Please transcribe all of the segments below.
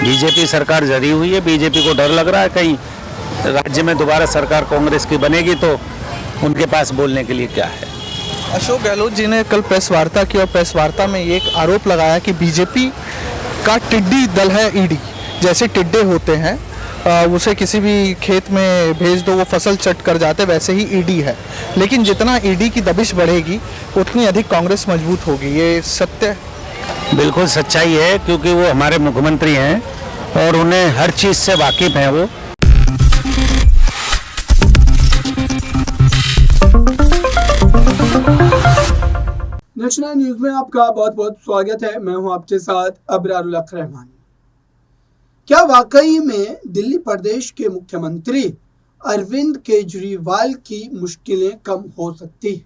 BJP सरकार जरी हुई है। बीजेपी को डर लग रहा है कहीं राज्य में दोबारा सरकार कांग्रेस की बनेगी तो उनके पास बोलने के लिए क्या है। अशोक गहलोत जी ने कल प्रेस वार्ता की और प्रेस वार्ता में ये एक आरोप लगाया कि बीजेपी का टिड्डी दल है ईडी। जैसे टिड्डे होते हैं उसे किसी भी खेत में भेज दो वो फसल चट कर जाते, वैसे ही ईडी है। लेकिन जितना ईडी की दबिश बढ़ेगी उतनी अधिक कांग्रेस मजबूत होगी, ये सत्य है? बिल्कुल सच्चाई है, क्योंकि वो हमारे मुख्यमंत्री हैं और उन्हें हर चीज़ से वाकिफ हैं वो। नेशनल न्यूज में आपका बहुत बहुत स्वागत है। मैं हूं आपके साथ अबरारुल हक रहमान। क्या वाकई में दिल्ली प्रदेश के मुख्यमंत्री अरविंद केजरीवाल की मुश्किलें कम हो सकती है?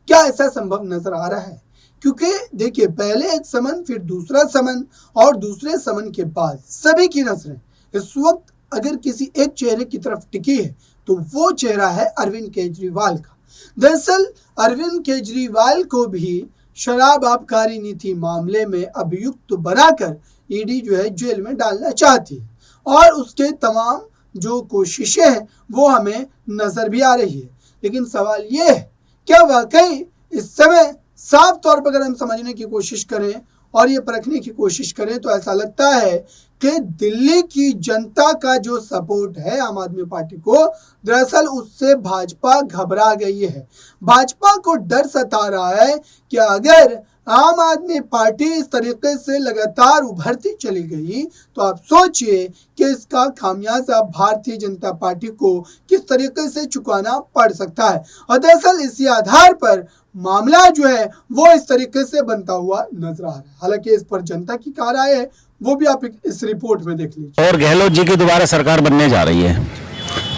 क्या ऐसा संभव नजर आ रहा है? क्योंकि देखिए, पहले एक समन, फिर दूसरा समन और दूसरे समन के बाद सभी की नजरें इस वक्त अगर किसी एक चेहरे की तरफ टिकी है तो वो चेहरा है अरविंद केजरीवाल का। दरअसल अरविंद केजरीवाल को भी शराब आबकारी नीति मामले में अभियुक्त बनाकर ईडी जो है जेल में डालना चाहती है और उसके तमाम जो कोशिशें हैं वो हमें नजर भी आ रही है। लेकिन सवाल ये है, क्या वाकई इस समय साफ तौर पर अगर हम समझने की कोशिश करें और ये परखने की कोशिश करें तो ऐसा लगता है कि दिल्ली की जनता का जो सपोर्ट है आम आदमी पार्टी को, दरअसल उससे भाजपा घबरा गई है। भाजपा को डर सता रहा है कि अगर आम आदमी पार्टी इस तरीके से लगातार उभरती चली गई तो आप सोचिए कि इसका खामियाजा भारतीय जनता पार्टी को किस तरीके से चुकाना पड़ सकता है। और दरअसल इसी आधार पर मामला जो है वो इस तरीके से बनता हुआ नजर आ रहा है। हालांकि इस पर जनता की क्या राय है वो भी आप इस रिपोर्ट में देख लीजिए। और गहलोत जी की दोबारा सरकार बनने जा रही है,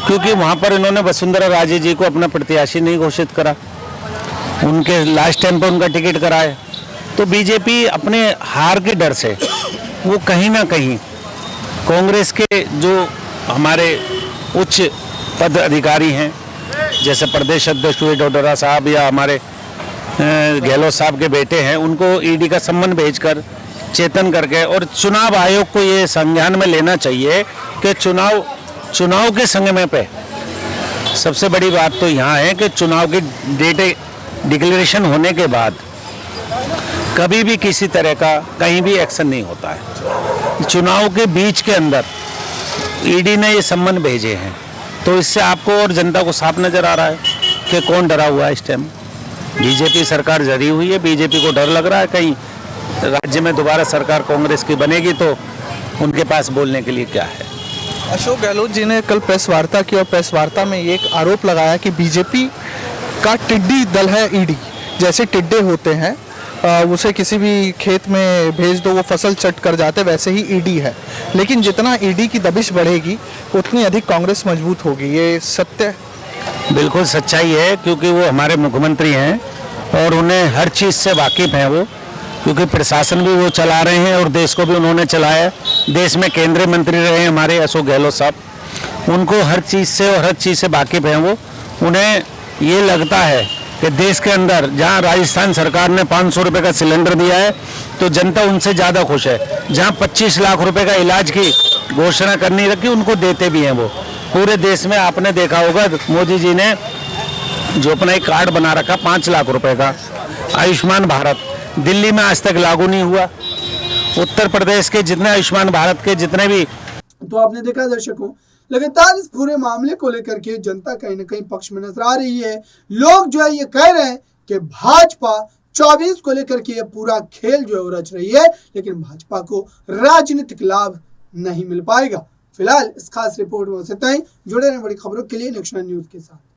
क्योंकि वहां पर इन्होंने वसुंधरा राजे जी को अपना प्रत्याशी नहीं घोषित करा, उनके लास्ट टाइम पर उनका टिकट कराए। तो बीजेपी अपने हार के डर से वो कहीं ना कहीं कांग्रेस के जो हमारे उच्च पद अधिकारी हैं, जैसे प्रदेश अध्यक्ष हुए डोडरा साहब या हमारे गहलोत साहब के बेटे हैं, उनको ईडी का सम्मन भेजकर चेतन करके, और चुनाव आयोग को ये संज्ञान में लेना चाहिए कि चुनाव के समय पे सबसे बड़ी बात तो यहाँ है कि चुनाव की डेट डिक्लेरेशन होने के बाद कभी भी किसी तरह का कहीं भी एक्शन नहीं होता है। चुनाव के बीच के अंदर ईडी ने ये सम्मन भेजे हैं, तो इससे आपको और जनता को साफ नजर आ रहा है कि कौन डरा हुआ है इस टाइम। बीजेपी सरकार जरी हुई है। बीजेपी को डर लग रहा है कहीं राज्य में दोबारा सरकार कांग्रेस की बनेगी तो उनके पास बोलने के लिए क्या है। अशोक गहलोत जी ने कल प्रेस वार्ता की और प्रेस वार्ता में ये एक आरोप लगाया कि बीजेपी का टिड्डी दल है ईडी। जैसे टिड्डे होते हैं उसे किसी भी खेत में भेज दो वो फसल चट कर जाते, वैसे ही ईडी है। लेकिन जितना ईडी की दबिश बढ़ेगी उतनी अधिक कांग्रेस मजबूत होगी, ये सत्य है? बिल्कुल सच्चाई है, क्योंकि वो हमारे मुख्यमंत्री हैं और उन्हें हर चीज़ से वाकिफ हैं वो, क्योंकि प्रशासन भी वो चला रहे हैं और देश को भी उन्होंने चलाया। देश में केंद्रीय मंत्री रहे हैं हमारे अशोक गहलोत साहब, उनको हर चीज़ से और हर चीज़ से वाकिफ हैं वो। उन्हें ये लगता है कि देश के अंदर जहां राजस्थान सरकार ने 500 रुपये का सिलेंडर दिया है तो जनता उनसे ज़्यादा खुश है। जहां 25 लाख रुपए का इलाज की घोषणा करनी रखी उनको देते भी हैं वो। पूरे देश में आपने देखा होगा मोदी जी ने जो अपना एक कार्ड बना रखा 5 लाख रुपए का आयुष्मान भारत, दिल्ली में आज तक लागू नहीं हुआ। उत्तर प्रदेश के जितने आयुष्मान भारत के जितने भी, तो आपने देखा दर्शकों, लगातार इस पूरे मामले को लेकर के जनता कहीं ना कहीं पक्ष में नजर आ रही है। लोग जो है ये कह रहे हैं कि भाजपा 24 को लेकर के ये पूरा खेल जो है वो रच रही है, लेकिन भाजपा को राजनीतिक लाभ नहीं मिल पाएगा। फिलहाल इस खास रिपोर्ट में इतना ही। जुड़े रहें बड़ी खबरों के लिए नेशनल न्यूज के साथ।